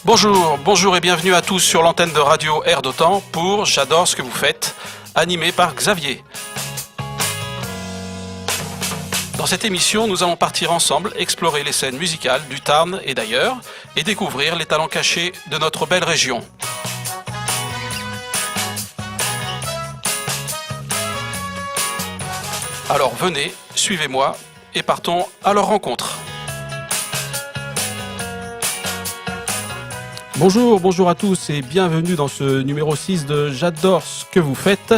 Bonjour et bienvenue à tous sur l'antenne de Radio Air d'Otan pour J'adore ce que vous faites, animé par Xavier. Dans cette émission, nous allons partir ensemble explorer les scènes musicales du Tarn et d'ailleurs et découvrir les talents cachés de notre belle région. Alors venez, suivez-moi et partons à leur rencontre. Bonjour à tous et bienvenue dans ce numéro 6 de J'adore ce que vous faites.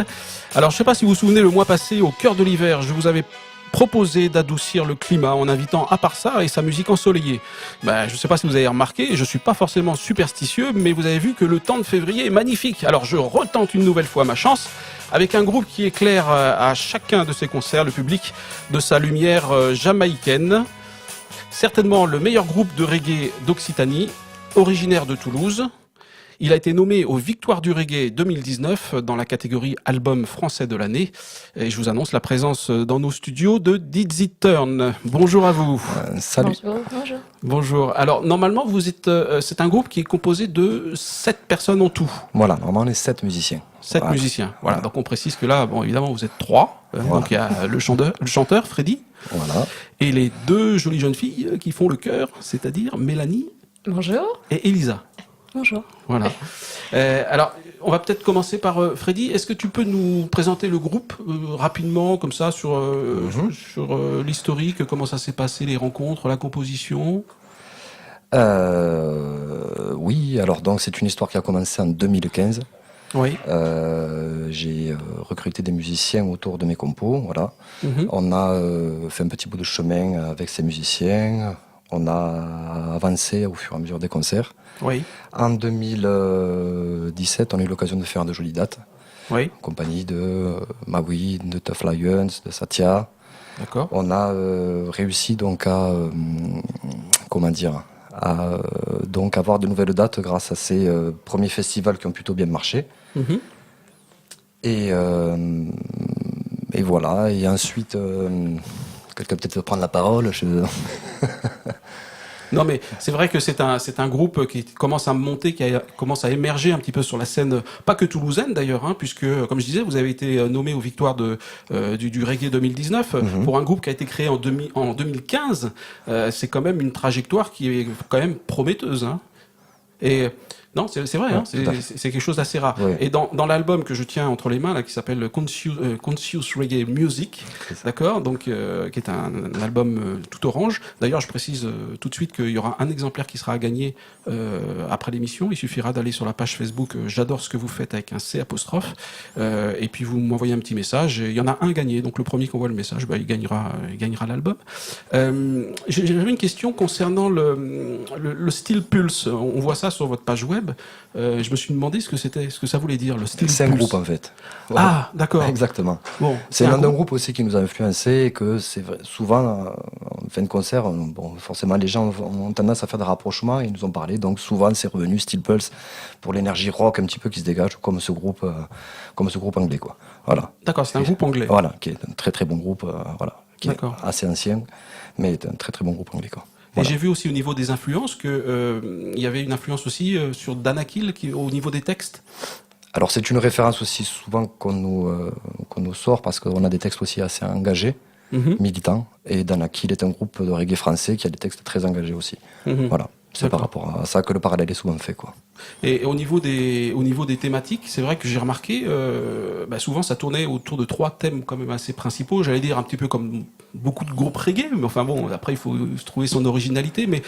Alors je ne sais pas si vous vous souvenez, le mois passé, au cœur de l'hiver, je vous avais proposé d'adoucir le climat en invitant à part ça et sa musique ensoleillée. Je ne sais pas si vous avez remarqué, je ne suis pas forcément superstitieux, mais vous avez vu que le temps de février est magnifique. Alors je retente une nouvelle fois ma chance avec un groupe qui éclaire à chacun de ses concerts le public de sa lumière jamaïcaine. Certainement le meilleur groupe de reggae d'Occitanie, originaire de Toulouse. Il a été nommé aux Victoires du Reggae 2019 dans la catégorie Album français de l'année. Et je vous annonce la présence dans nos studios de Dizzy Turn. Bonjour à vous. Salut. Bonjour. Bonjour. Alors normalement vous êtes, c'est un groupe qui est composé de 7 personnes en tout. Voilà, normalement on est 7 musiciens. 7 musiciens. Voilà. Donc on précise que là, bon évidemment vous êtes 3. Voilà. Donc il y a le chanteur Freddy. Voilà. Et les 2 jolies jeunes filles qui font le chœur, c'est-à-dire Mélanie. Bonjour. Et Elisa. Bonjour. Voilà. Alors, on va peut-être commencer par Freddy. Est-ce que tu peux nous présenter le groupe rapidement, comme ça, sur l'historique, comment ça s'est passé, les rencontres, la composition? Oui, alors donc c'est une histoire qui a commencé en 2015. Oui. J'ai recruté des musiciens autour de mes compos, voilà. On a fait un petit bout de chemin avec ces musiciens. On a avancé au fur et à mesure des concerts. Oui. En 2017, on a eu l'occasion de faire de jolies dates. Oui. En compagnie de Maui, de Tough Lions, de Satya. D'accord. On a réussi donc à donc avoir de nouvelles dates grâce à ces premiers festivals qui ont plutôt bien marché. Et voilà. Et ensuite, quelqu'un peut-être veut prendre la parole. Non, mais c'est vrai que c'est un groupe qui commence à monter, commence à émerger un petit peu sur la scène, pas que toulousaine d'ailleurs, hein, puisque, comme je disais, vous avez été nommé aux Victoires du Reggae 2019 pour un groupe qui a été créé en 2015. C'est quand même une trajectoire qui est quand même prometteuse. Hein. Et non, c'est vrai, hein, c'est quelque chose d'assez rare. Oui. Et dans l'album que je tiens entre les mains, là, qui s'appelle Conscious Reggae Music, d'accord, donc qui est un album tout orange. D'ailleurs, je précise tout de suite qu'il y aura un exemplaire qui sera à gagner après l'émission. Il suffira d'aller sur la page Facebook J'adore ce que vous faites avec un C apostrophe, et puis vous m'envoyez un petit message. Et il y en a un gagné, donc le premier qui envoie le message, il gagnera l'album. J'avais une question concernant le style Pulse. On voit ça sur votre page web. Je me suis demandé ce que ça voulait dire, le style. C'est un groupe en fait. Voilà. Ah, d'accord. Exactement. Bon, c'est l'un d'un groupe aussi qui nous a influencé et que c'est vrai, souvent en fin de concert, forcément les gens ont tendance à faire des rapprochements et ils nous ont parlé. Donc souvent c'est revenu style Pulse pour l'énergie rock un petit peu qui se dégage comme ce groupe anglais quoi. Voilà. D'accord, c'est un groupe anglais. Voilà, qui est un très très bon groupe, qui est assez ancien, mais est un très très bon groupe anglais quoi. Voilà. Et j'ai vu aussi au niveau des influences qu'il y avait une influence aussi sur Danakil au niveau des textes. Alors c'est une référence aussi souvent qu'on nous sort parce qu'on a des textes aussi assez engagés, militants. Et Danakil est un groupe de reggae français qui a des textes très engagés aussi. Voilà. C'est par rapport à ça que le parallèle est souvent fait, quoi. Et au niveau des thématiques, c'est vrai que j'ai remarqué, souvent ça tournait autour de 3 thèmes quand même assez principaux. J'allais dire un petit peu comme beaucoup de groupes reggae, mais enfin bon, après il faut trouver son originalité. Mais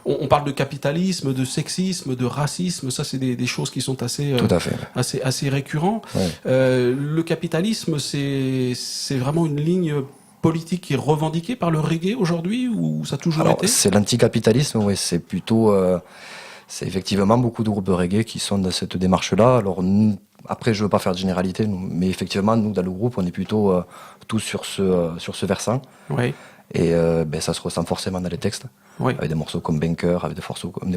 on parle de capitalisme, de sexisme, de racisme. Ça, c'est des choses qui sont assez, tout à fait, assez récurrents. Ouais. Le capitalisme, c'est vraiment une ligne politique qui est revendiquée par le reggae aujourd'hui ou ça a toujours été? C'est l'anticapitalisme, oui, c'est plutôt... c'est effectivement beaucoup de groupes de reggae qui sont dans cette démarche-là. Alors après, je veux pas faire de généralité, mais effectivement, nous, dans le groupe, on est plutôt tous sur ce versant. Oui. Et ça se ressent forcément dans les textes, Oui. avec des morceaux comme Banker, avec des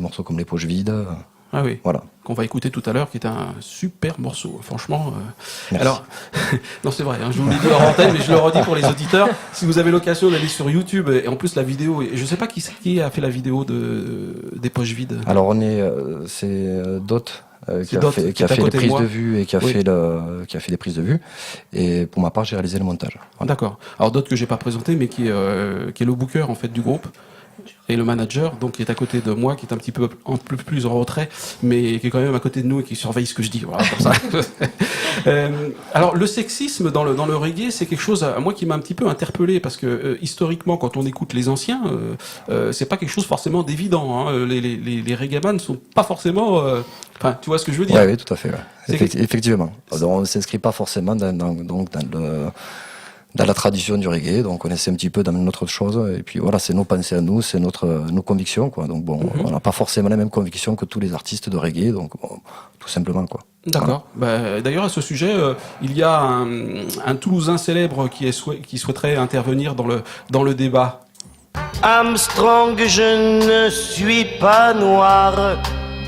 morceaux comme Les Poches Vides. Ah oui. Voilà. Qu'on va écouter tout à l'heure, qui est un super morceau. Franchement. Merci. Alors, non, c'est vrai. Hein, je vous l'ai dit hors antenne, mais je le redis pour les auditeurs. Si vous avez l'occasion d'aller sur YouTube, et en plus la vidéo, je sais pas qui a fait la vidéo des Poches Vides. Alors c'est Dot. Qui a Dot, fait qui est à les côté de prises moi. de vue et qui a Oui. fait les prises de vue. Et pour ma part, j'ai réalisé le montage. Voilà. D'accord. Alors d'autres que j'ai pas présenté, mais qui est le booker en fait du groupe et le manager, donc qui est à côté de moi, qui est un petit peu plus en retrait, mais qui est quand même à côté de nous et qui surveille ce que je dis. Voilà, comme ça. Alors le sexisme dans le reggae, c'est quelque chose moi qui m'a un petit peu interpellé parce que historiquement, quand on écoute les anciens, c'est pas quelque chose forcément d'évident. Hein. Les reggaeman sont pas forcément. Enfin, tu vois ce que je veux dire? Oui, tout à fait. Ouais. Effectivement. Donc, on ne s'inscrit pas forcément dans la tradition du reggae, donc on essaie un petit peu dans notre chose, et puis voilà, c'est nos pensées à nous, c'est nos convictions, quoi. Donc bon, on n'a pas forcément les mêmes convictions que tous les artistes de reggae, donc bon, tout simplement, quoi. D'accord. Bah, d'ailleurs, à ce sujet, il y a un Toulousain célèbre qui souhaiterait intervenir dans le débat. Armstrong, je ne suis pas noir,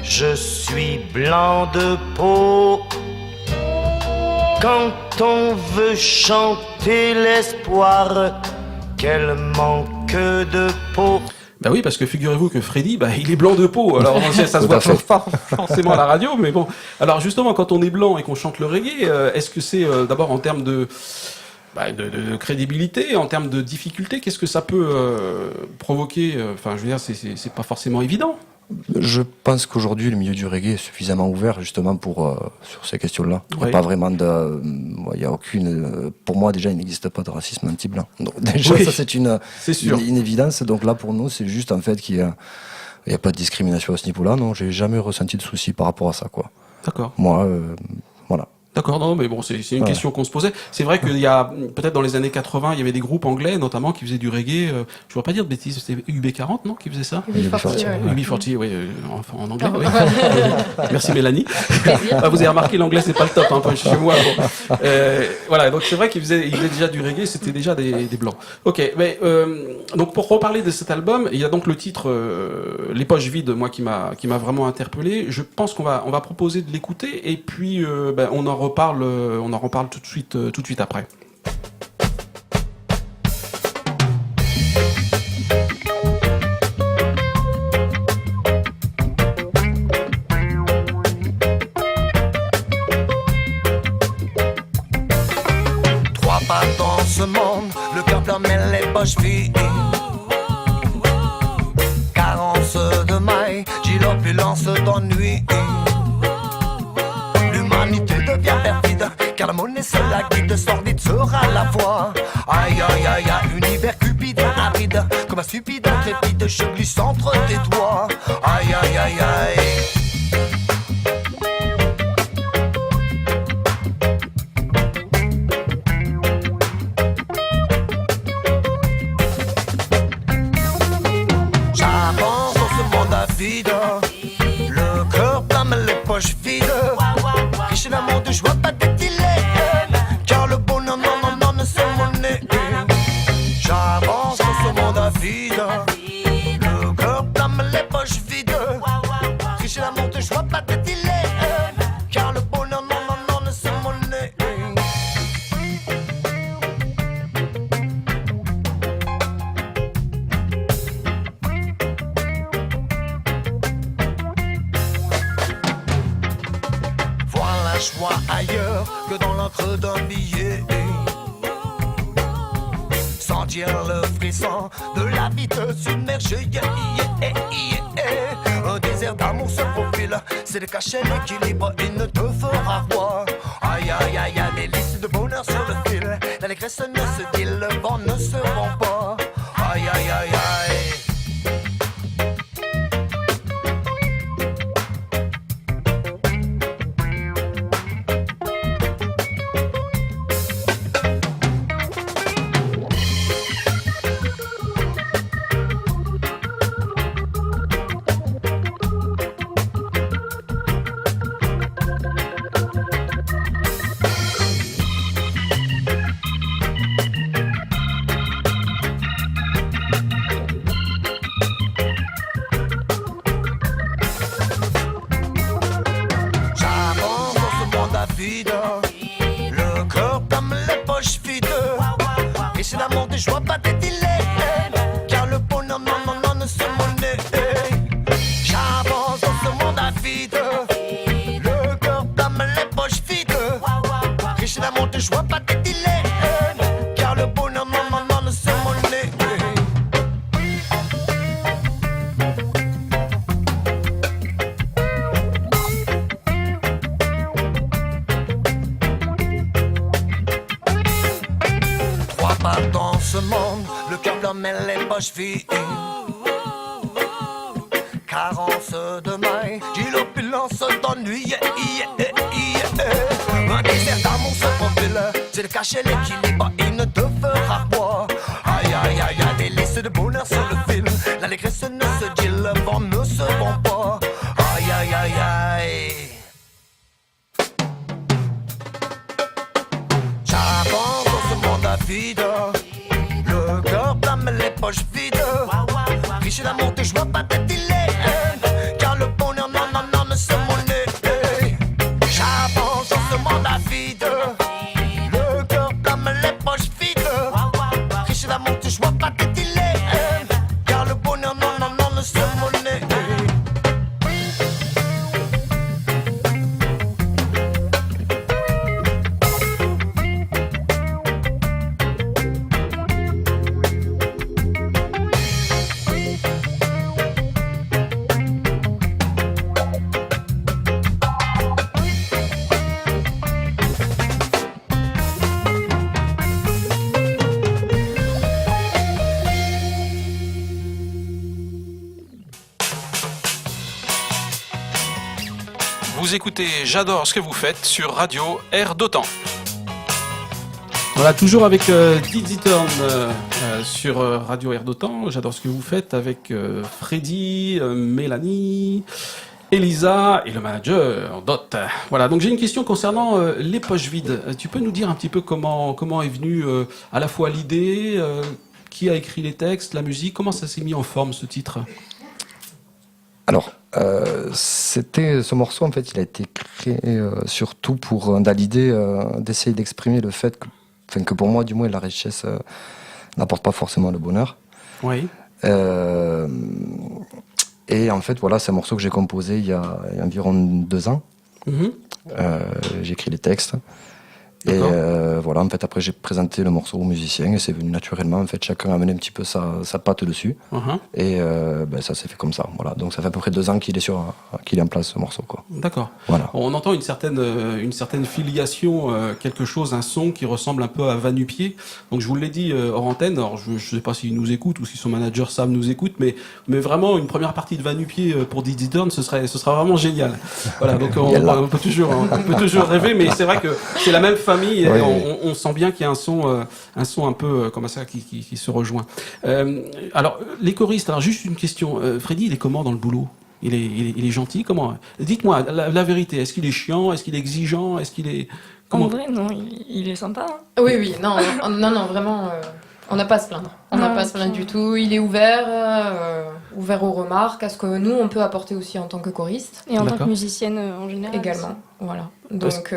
je suis blanc de peau. Quand on veut chanter l'espoir, quel manque de peau. Bah oui, parce que figurez-vous que Freddy, il est blanc de peau. Alors ça se voit pas forcément à la radio, mais bon. Alors justement, quand on est blanc et qu'on chante le reggae, est-ce que c'est d'abord en termes de crédibilité, en termes de difficulté, qu'est-ce que ça peut provoquer? Enfin, je veux dire, c'est pas forcément évident. Je pense qu'aujourd'hui, le milieu du reggae est suffisamment ouvert justement sur ces questions-là. Il n'y a Oui. pas vraiment il y a aucune, pour moi déjà, il n'existe pas de racisme anti-blanc. Donc déjà, Oui, ça c'est sûr. une évidence. Donc là, pour nous, c'est juste en fait qu'il y a pas de discrimination à ce niveau-là. Non, j'ai jamais ressenti de soucis par rapport à ça, quoi. D'accord. Moi, voilà. D'accord, non, mais bon, c'est une Ouais. question qu'on se posait. C'est vrai qu'il y a, peut-être dans les années 80, il y avait des groupes anglais, notamment, qui faisaient du reggae, je ne veux pas dire de bêtises, c'était UB40, non, qui faisait ça? UB40, ouais. UB40, oui, en anglais, oui. Merci Mélanie. Vous avez remarqué, l'anglais, c'est pas le top, hein, chez moi. Bon. Voilà, donc c'est vrai qu'ils faisaient déjà du reggae, c'était déjà des blancs. Ok, mais, donc pour reparler de cet album, il y a donc le titre, Les Poches Vides, moi, qui m'a vraiment interpellé. Je pense qu'on va proposer de l'écouter, et puis, on en reparle tout de suite après. Trois pas dans ce monde, le cœur plein mais les poches vides. Carence de maille, j'ai l'opulence d'ennui. L'humanité devient perfide, car la monnaie c'est la guide, sordide sera la voie. Aïe aïe aïe aïe, univers cupide, rapide, comme un stupide intrépide, je glisse entre tes doigts. Aïe aïe aïe aïe. J'avance dans ce monde avide, le cœur plein mais les poches vides. Riche d'amour, de joie, pas de délai, car le bonheur, non, ne se monnaie. J'avance dans ce monde avide, le cœur plein mais les poches vides. Riche d'amour, de joie, pas de délai, car le bonheur, non, ne se monnaie. Voir la joie ailleurs que dans l'encre d'un billet. Sentir le frisson de la vie te submerger. Un désert d'amour se profile, c'est de cacher l'équilibre, il ne te fera voir. Aïe aïe aïe aïe, des listes de bonheur sur le fil. L'allégresse ne se dit, le vent ne se vend pas. Aïe aïe aïe aïe. je vois pas tes délais. Car le bonheur, non, non, non, ne se monnaie. J'avance dans ce monde avide. Le cœur plein, les poches vides. Riche d'amour, je vois pas tes délais. Car le bonheur, non, non, non, ne se monnaie. Trois pas dans ce monde, le cœur plein mais les poches vides. Carence de main, j'ai l'opulence d'ennui. Un désert d'amour se profile, c'est le cachet, l'équilibre, il ne te fera pas. Aïe aïe aïe aïe, des listes de bonheur sur le film. L'allégresse ne se dit, le vent ne se vend pas. Aïe aïe aïe aïe. J'avance dans ce monde avide. Le cœur plein mais les poches vides. Riche d'amour que je vois pas de delay. Car le bonheur non non non ne se monnaie. J'avance dans ce monde avide. Le cœur plein mais les poches vides. Riche d'amour que je vois pas de delay. Car le bonheur non non non ne se monnaie. Vous écoutez J'adore ce que vous faites sur Radio Air d'Otan. Voilà, toujours avec Dizzy Turn sur Radio Air d'Otan. J'adore ce que vous faites avec Freddy, Mélanie, Elisa et le manager Dot. Voilà, donc j'ai une question concernant les poches vides. Tu peux nous dire un petit peu comment est venue à la fois l'idée, qui a écrit les textes, la musique, comment ça s'est mis en forme ce titre ? Alors, ce morceau, en fait, il a été créé surtout dans l'idée d'essayer d'exprimer le fait que pour moi, du moins, la richesse n'apporte pas forcément le bonheur. Oui. Et en fait, voilà, c'est un morceau que j'ai composé il y a environ 2 ans. Mm-hmm. J'ai écrit les textes. Et voilà, en fait, après, j'ai présenté le morceau aux musiciens et c'est venu naturellement. En fait, chacun a amené un petit peu sa patte dessus. Uh-huh. Et ça s'est fait comme ça. Voilà. Donc, ça fait à peu près 2 ans qu'il est en place, ce morceau, quoi. D'accord. Voilà. On entend une certaine filiation, quelque chose, un son qui ressemble un peu à Va-Nu-Pied. Donc, je vous l'ai dit hors antenne. Alors, je sais pas s'il nous écoute ou si son manager Sam nous écoute, mais vraiment, une première partie de Va-Nu-Pied pour Dizzy Turn, ce sera vraiment génial. Voilà. Donc, on peut toujours rêver, mais c'est vrai que c'est la même famille et oui, on sent bien qu'il y a un son un peu comme ça qui se rejoint. Alors les choristes, alors juste une question, Freddy, il est comment dans le boulot ? Il est gentil, comment ? Dites-moi la vérité, est-ce qu'il est chiant, est-ce qu'il est exigeant, est-ce qu'il est comment ? En vrai, non, il est sympa. Hein. Oui, non, vraiment, on n'a pas à se plaindre. On n'a pas à se plaindre du tout. Il est ouvert aux remarques, à ce que nous, on peut apporter aussi en tant que choriste. Et en tant que musicienne en général. Également, voilà. Donc,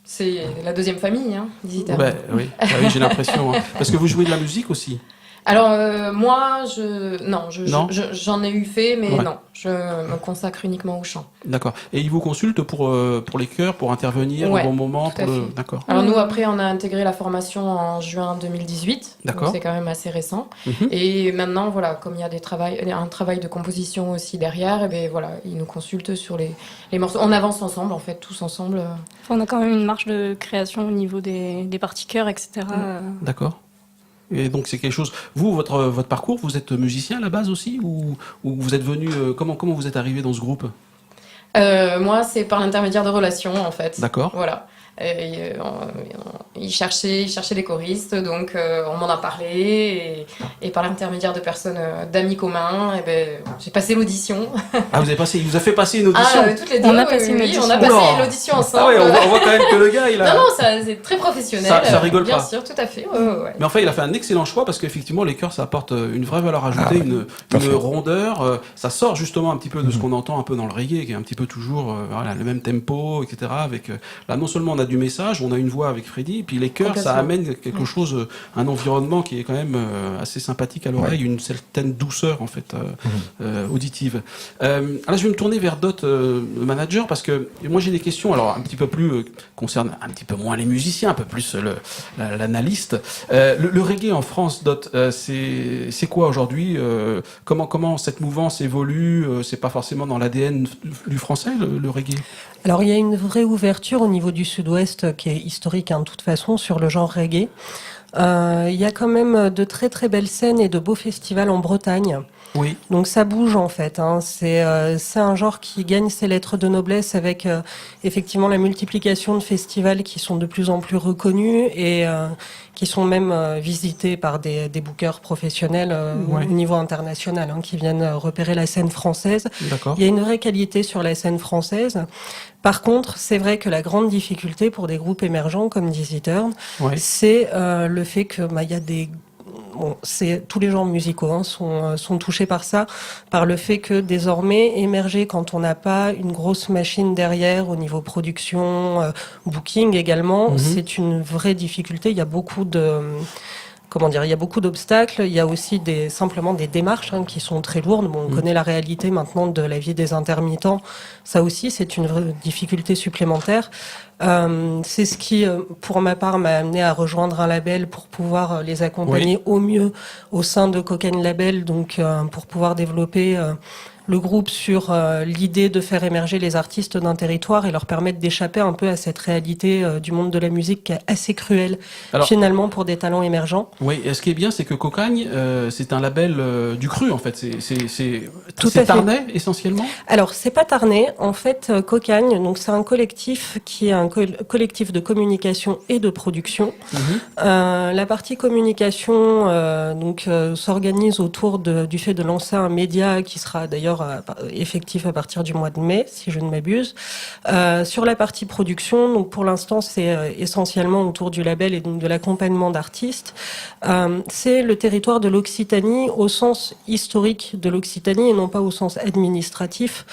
c'est la deuxième famille, hein, Dizzy Turn. Oui, j'ai l'impression. Hein. Parce que vous jouez de la musique aussi. Alors, moi, j'en ai eu fait, mais non, je me consacre uniquement au chant. D'accord. Et ils vous consultent pour les chœurs, pour intervenir au bon moment D'accord. Alors nous, après, on a intégré la formation en juin 2018. D'accord. Donc c'est quand même assez récent. Mm-hmm. Et maintenant, voilà, comme il y a un travail de composition aussi derrière, et bien voilà, ils nous consultent sur les morceaux. On avance ensemble, en fait, tous ensemble. On a quand même une marge de création au niveau des parties chœurs, etc. D'accord. Et donc c'est quelque chose. Vous, votre parcours, vous êtes musicien à la base aussi, ou vous êtes venu comment vous êtes arrivé dans ce groupe ? Moi, c'est par l'intermédiaire de relations, en fait. D'accord. Voilà. Il cherchait des choristes, donc on m'en a parlé, et par l'intermédiaire de personnes, d'amis communs, j'ai passé l'audition. Ah, il vous a fait passer une audition ? Toutes les deux, on a passé une audition. On a passé l'audition ensemble. Ah ouais, on voit quand même que le gars, il a... Non, c'est très professionnel. Ça rigole bien pas. Bien sûr, tout à fait. Ouais. Mais enfin, il a fait un excellent choix, parce qu'effectivement, les chœurs, ça apporte une vraie valeur ajoutée, une rondeur. Ça sort justement un petit peu de ce qu'on entend un peu dans le reggae, qui est un petit peu toujours le même tempo, etc. Avec, là, non seulement on a a du message, on a une voix avec Freddy, et puis les chœurs, ça amène quelque chose, un environnement qui est quand même assez sympathique à l'oreille, une certaine douceur en fait auditive. Là, je vais me tourner vers Dot Manager parce que moi j'ai des questions, alors un petit peu plus concernent un petit peu moins les musiciens, un peu plus l'analyste. Le reggae en France, Dot, c'est quoi aujourd'hui? Comment cette mouvance évolue? C'est pas forcément dans l'ADN du français, le reggae? Alors il y a une vraie ouverture au niveau du sud-ouest qui est historique de toute façon sur le genre reggae. Il y a quand même de très très belles scènes et de beaux festivals en Bretagne. Oui. Donc ça bouge en fait. C'est un genre qui gagne ses lettres de noblesse avec effectivement la multiplication de festivals qui sont de plus en plus reconnus et qui sont même visités par des bookers professionnels au niveau international qui viennent repérer la scène française. D'accord. Il y a une vraie qualité sur la scène française. Par contre, c'est vrai que la grande difficulté pour des groupes émergents comme Dizzy Turn, c'est le fait que il y a des tous les genres musicaux sont touchés par ça, par le fait que désormais émerger quand on n'a pas une grosse machine derrière au niveau production, booking également, c'est une vraie difficulté. Il y a beaucoup il y a beaucoup d'obstacles. Il y a aussi simplement des démarches qui sont très lourdes. On connaît la réalité maintenant de la vie des intermittents. Ça aussi, c'est une vraie difficulté supplémentaire. C'est ce qui, pour ma part, m'a amené à rejoindre un label pour pouvoir les accompagner au mieux au sein de Cocaine Label, donc pour pouvoir développer le groupe sur l'idée de faire émerger les artistes d'un territoire et leur permettre d'échapper un peu à cette réalité du monde de la musique qui est assez cruelle finalement pour des talents émergents. Oui, et ce qui est bien, c'est que Cocagne, c'est un label du cru en fait. C'est Tarnais essentiellement. Alors c'est pas Tarnais, en fait Cocagne, donc c'est un collectif qui est un collectif de communication et de production. La partie communication s'organise autour du fait de lancer un média qui sera d'ailleurs effectif à partir du mois de mai, si je ne m'abuse. Sur la partie production, donc pour l'instant, c'est essentiellement autour du label et donc de l'accompagnement d'artistes. C'est le territoire de l'Occitanie au sens historique de l'Occitanie et non pas au sens administratif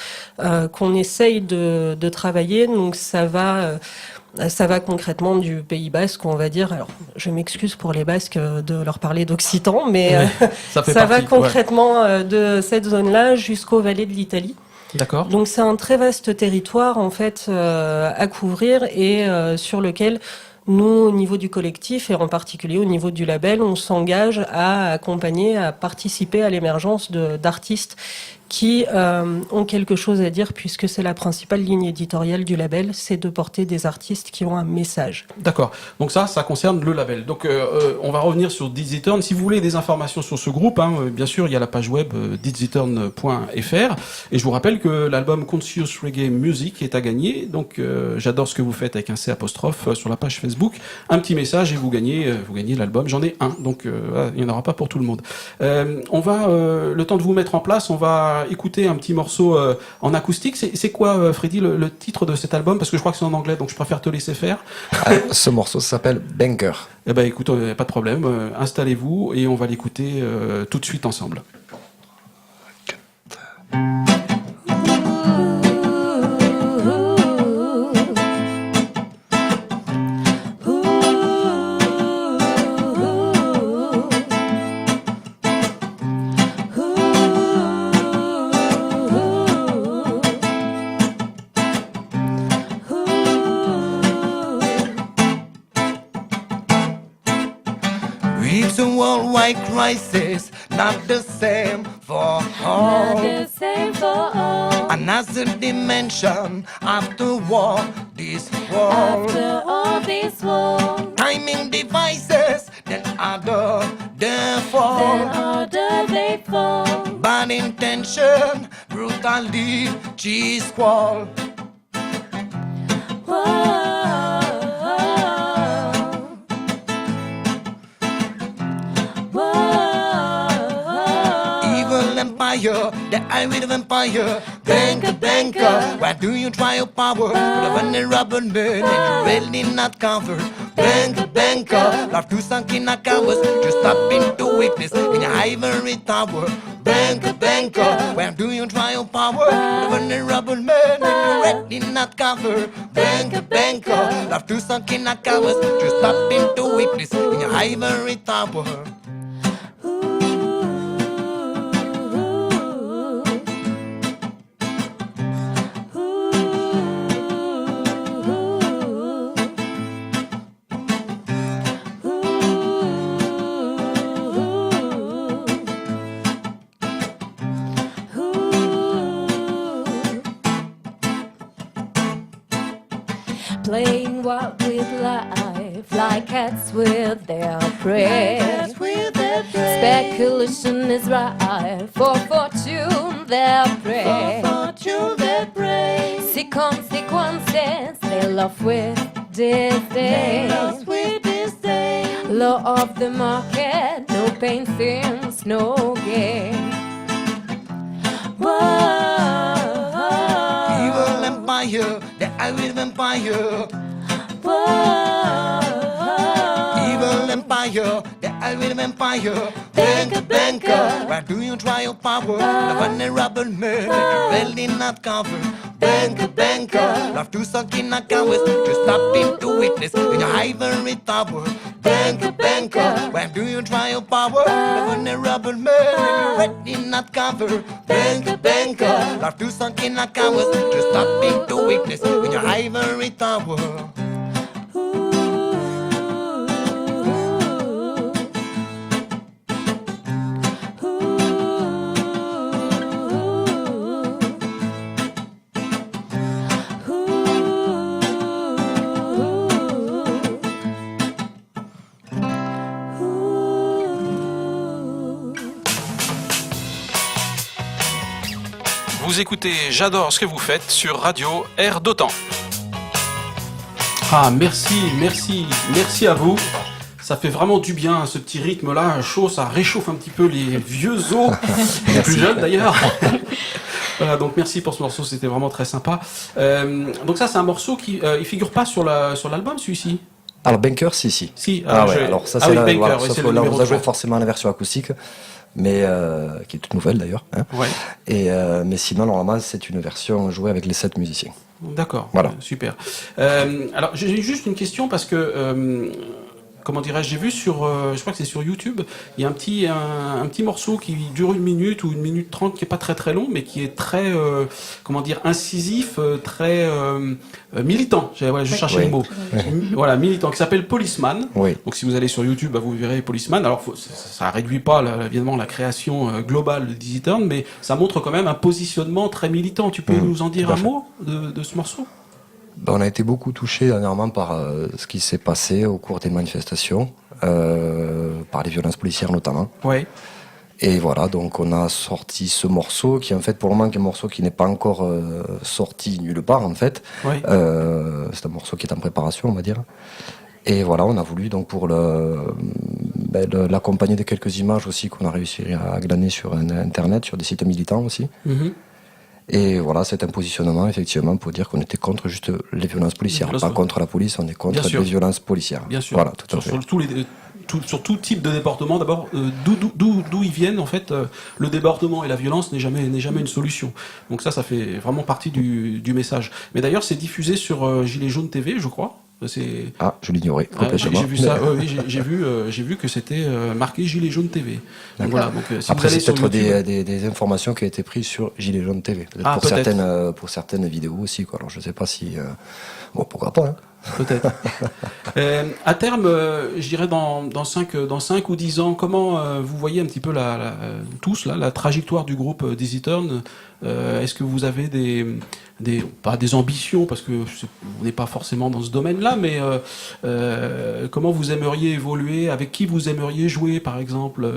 qu'on essaye de travailler. Donc ça va concrètement du Pays Basque, on va dire. Alors, je m'excuse pour les Basques de leur parler d'occitan, mais ça va concrètement de cette zone-là jusqu'aux vallées de l'Italie. D'accord. Donc, c'est un très vaste territoire, en fait, à couvrir et sur lequel nous, au niveau du collectif et en particulier au niveau du label, on s'engage à accompagner, à participer à l'émergence d'artistes qui ont quelque chose à dire puisque c'est la principale ligne éditoriale du label, c'est de porter des artistes qui ont un message. D'accord. Donc ça concerne le label. Donc on va revenir sur Dizzy Turn. Si vous voulez des informations sur ce groupe, bien sûr, il y a la page web dizzyturn.fr. Et je vous rappelle que l'album Conscious Reggae Music est à gagner. Donc j'adore ce que vous faites avec un C apostrophe sur la page Facebook. Un petit message et vous gagnez l'album. J'en ai un, donc il n'y en aura pas pour tout le monde. On va, le temps de vous mettre en place, on va écouter un petit morceau en acoustique. C'est quoi, Freddy, le titre de cet album? Parce que je crois que c'est en anglais, donc je préfère te laisser faire. Ce morceau s'appelle Banger. Eh ben, écoute, pas de problème. Installez-vous et on va l'écouter tout de suite ensemble. It's a worldwide crisis, not the same for all. Not the same for all. Another dimension after war, this world. After all this war, Timing devices, then other they fall. then order they fall. Bad intention, brutality, cheese squall. vampire, the iron vampire. Banker, banker, why do you try your power? The vulnerable man and you really not cover. Banker, banker, love to sunk in a cowards, just stop into weakness in your ivory tower. Banker, banker, where do you try your power? The vulnerable man and you really not cover. Banker, banker, love to sunk in a cowards, just stop into weakness in your ivory tower. Playing wild with life, like cats with their prey. Speculation is rife, for fortune their prey. See consequences, they love with disdain. Law of the market, no pain seems no gain. Whoa. Evil empire, the iron vampire. Evil empire, the iron vampire. Banker, banker, why do you try your power? The vulnerable man that you really not cover. Banker, banker, love to suck in a cowards, just stop into weakness in your ivory tower. Banker, banker, why do you try your power? The vulnerable man that you really not cover. Banker, banker, love to suck in a cowards, just stop into weakness in your ivory tower. Vous écoutez J'adore ce que vous faites sur Radio Air d'Otan. Ah, merci à vous. Ça fait vraiment du bien, ce petit rythme-là, chaud, ça réchauffe un petit peu les vieux os, les plus jeunes d'ailleurs. Voilà, donc merci pour ce morceau, c'était vraiment très sympa. Donc ça, c'est un morceau qui il figure pas sur l'album, celui-ci. Alors Banker, si. Si. Alors ça c'est Banker, voilà, oui, sauf c'est que le là on numéro vous a joué 3. forcément la version acoustique, mais qui est toute nouvelle d'ailleurs. Hein. Ouais. Et mais sinon normalement c'est une version jouée avec les 7 musiciens. D'accord. Voilà. Super. Alors j'ai juste une question parce que comment dirais-je, j'ai vu sur, je crois que c'est sur YouTube, il y a un petit morceau qui dure 1 minute ou 1 minute 30, qui est pas très très long, mais qui est très, comment dire, incisif, très militant. Je cherchais le mot. Voilà, militant, qui s'appelle Policeman. Oui. Donc si vous allez sur YouTube, vous verrez Policeman. Alors ça réduit pas évidemment la création globale de Dizzy Turn, mais ça montre quand même un positionnement très militant. Tu peux nous en dire un mot de ce morceau? On a été beaucoup touchés dernièrement par ce qui s'est passé au cours des manifestations, par les violences policières notamment. Ouais. Et voilà, donc on a sorti ce morceau qui en fait pour le moment est un morceau qui n'est pas encore sorti nulle part en fait. Ouais. C'est un morceau qui est en préparation on va dire. Et voilà, on a voulu donc pour l'accompagner de quelques images aussi qu'on a réussi à glaner sur internet, sur des sites militants aussi. Mm-hmm. Et voilà, c'est un positionnement effectivement pour dire qu'on était contre juste les violences policières, pas contre la police, on est contre les violences policières. Bien sûr. Voilà, tout à fait. Sur tout type de débordement, d'abord, d'où ils viennent, en fait, le débordement et la violence n'est jamais une solution. Donc ça fait vraiment partie du message. Mais d'ailleurs, c'est diffusé sur Gilets jaunes TV, je crois. Ah, je l'ignorais complètement. J'ai vu ça. Oui, j'ai vu que c'était marqué Gilets jaunes TV. Donc voilà. Donc si après, vous allez c'est peut-être YouTube... des informations qui ont été prises sur Gilets jaunes TV. Pour certaines vidéos aussi. Quoi. Alors je sais pas si. Bon, pourquoi pas. Hein. Peut-être. À terme, je dirais dans 5 ou 10 ans, comment vous voyez un petit peu la trajectoire du groupe Dizzy Turn? Est-ce que vous avez pas des ambitions, parce que on n'est pas forcément dans ce domaine-là, mais comment vous aimeriez évoluer? Avec qui vous aimeriez jouer, par exemple?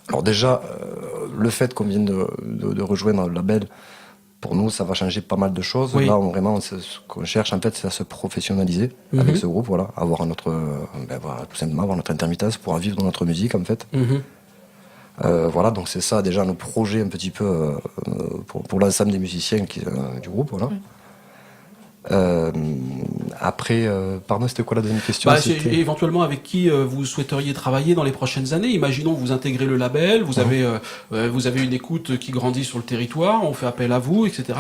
Alors déjà, le fait qu'on vienne de rejoindre le label, pour nous, ça va changer pas mal de choses. Oui. Là, ce qu'on cherche, en fait, c'est à se professionnaliser avec ce groupe, voilà, tout simplement avoir notre intermittence pour vivre de notre musique, en fait. Voilà, donc c'est ça déjà nos projets un petit peu pour l'ensemble des musiciens du groupe. Voilà. Après, pardon, c'était quoi la deuxième question? Éventuellement, avec qui vous souhaiteriez travailler dans les prochaines années? Imaginons vous intégrez le label, vous avez une écoute qui grandit sur le territoire, on fait appel à vous, etc.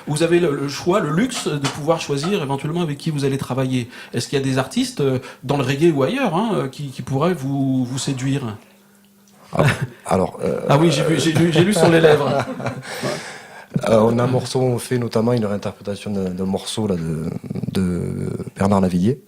Vous avez le choix, le luxe de pouvoir choisir éventuellement avec qui vous allez travailler. Est-ce qu'il y a des artistes dans le reggae ou ailleurs qui pourraient vous séduire? Alors, ah oui, j'ai lu sur les lèvres. On a un morceau, on fait notamment une réinterprétation d'un morceau là, de Bernard Lavillier,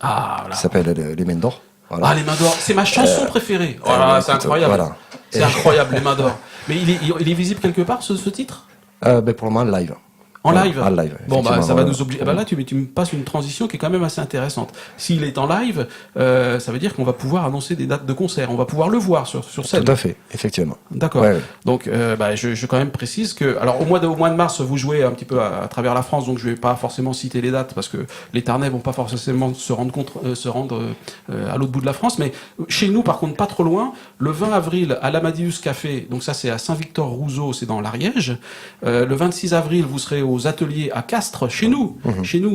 qui s'appelle Les Mains d'Or. Voilà. Ah, Les Mains d'Or, c'est ma chanson préférée. Voilà, c'est incroyable. Voilà. C'est incroyable, Les Mains d'Or. Mais il est visible quelque part, ce titre? Pour le moment, live. En live? En live. Bon, ça va nous obliger. Là, tu me passes une transition qui est quand même assez intéressante. S'il est en live, ça veut dire qu'on va pouvoir annoncer des dates de concert. On va pouvoir le voir sur scène. Tout à fait, effectivement. D'accord. Ouais. Donc, je quand même précise que, alors, au mois de mars, vous jouez un petit peu à travers la France, donc je vais pas forcément citer les dates parce que les Tarnais vont pas forcément se rendre à l'autre bout de la France. Mais chez nous, par contre, pas trop loin, le 20 avril à l'Amadeus Café. Donc ça, c'est à Saint-Victor-Rouzot, c'est dans l'Ariège. Le 26 avril, vous serez aux ateliers à Castres, chez nous,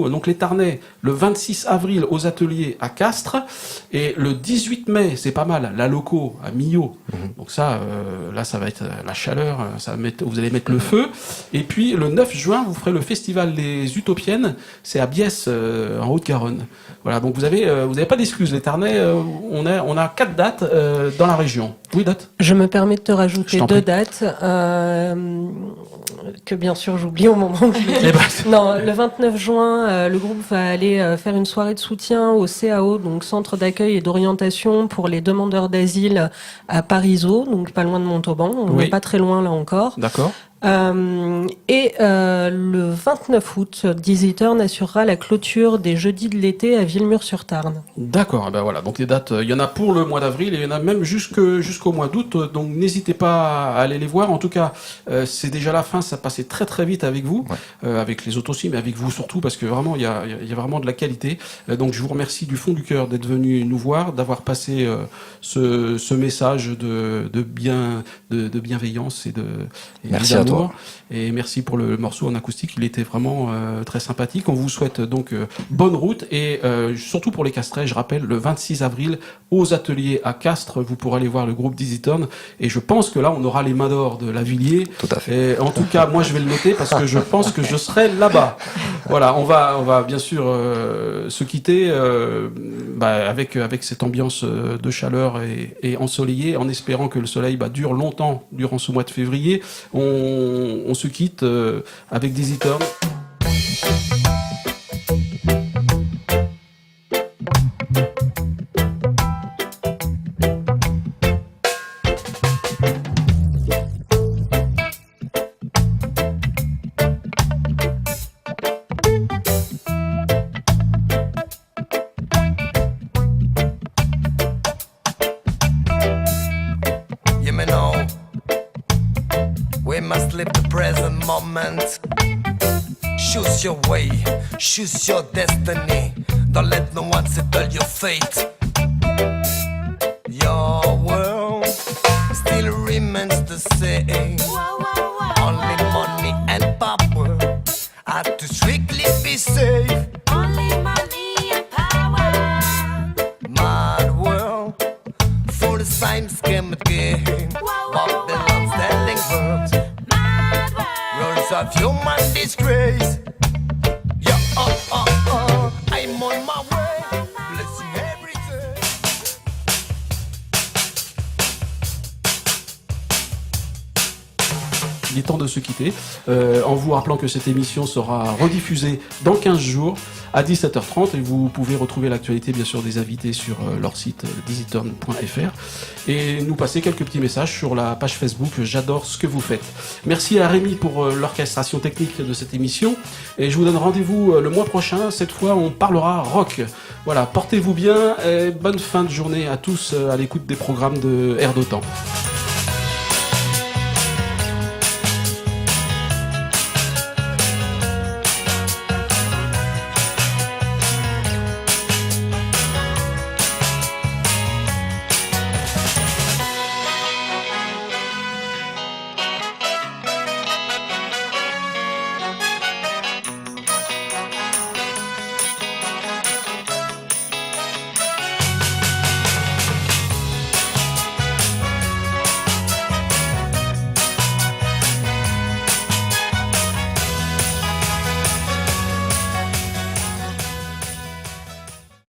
donc les Tarnais, le 26 avril aux ateliers à Castres, et le 18 mai, c'est pas mal, la Loco à Millau. Donc ça, là, ça va être la chaleur, vous allez mettre le feu. Et puis le 9 juin, vous ferez le festival des Utopiennes, c'est à Biesse, en Haute-Garonne. Voilà, donc vous avez pas d'excuses, les Tarnais, on a 4 dates dans la région. Oui, date. Je me permets de te rajouter 2 dates que bien sûr j'oublie au moment où je le dis. Non, le 29 juin, le groupe va aller faire une soirée de soutien au CAO, donc Centre d'accueil et d'orientation pour les demandeurs d'asile à Parisot, donc pas loin de Montauban. On n'est pas très loin là encore. D'accord. Le 29 août, Dizzy Turn assurera la clôture des jeudis de l'été à Villemur-sur-Tarn. D'accord, voilà. Donc les dates, il y en a pour le mois d'avril et il y en a même jusqu'au mois d'août. Donc n'hésitez pas à aller les voir. En tout cas, c'est déjà la fin. Ça passait très très vite avec vous, avec les autres aussi, mais avec vous surtout parce que vraiment il y a vraiment de la qualité. Donc je vous remercie du fond du cœur d'être venu nous voir, d'avoir passé ce message de bienveillance et merci à toi. Et merci pour le morceau en acoustique, il était vraiment très sympathique. On vous souhaite donc bonne route et surtout pour les Castrais, je rappelle, le 26 avril aux ateliers à Castres, vous pourrez aller voir le groupe Dizzy Turn et je pense que là on aura les Mains d'Or de Lavillier. Tout à fait. Et en tout cas, moi je vais le noter parce que je pense que je serai là-bas. Voilà, on va bien sûr se quitter avec cette ambiance de chaleur et ensoleillée, en espérant que le soleil dure longtemps durant ce mois de février. On se quitte avec Dizzy Turn. Choose your way, choose your destiny. Don't let no one settle your fate. Your world still remains the same. Only money and power are to strictly be safe. Only money and power. Mad world, full of same scheme game. Babylon's telling words. Rules of human disgrace. Yeah, I'm on my way, blessing everything. Il est temps de se quitter, en vous rappelant que cette émission sera rediffusée dans 15 jours à 17h30 et vous pouvez retrouver l'actualité bien sûr des invités sur leur site dizzyturn.fr et nous passer quelques petits messages sur la page Facebook J'adore ce que vous faites. Merci à Rémi pour l'orchestration technique de cette émission et je vous donne rendez-vous le mois prochain. Cette fois on parlera rock. Voilà, portez-vous bien et bonne fin de journée à tous à l'écoute des programmes de Air d'Otan.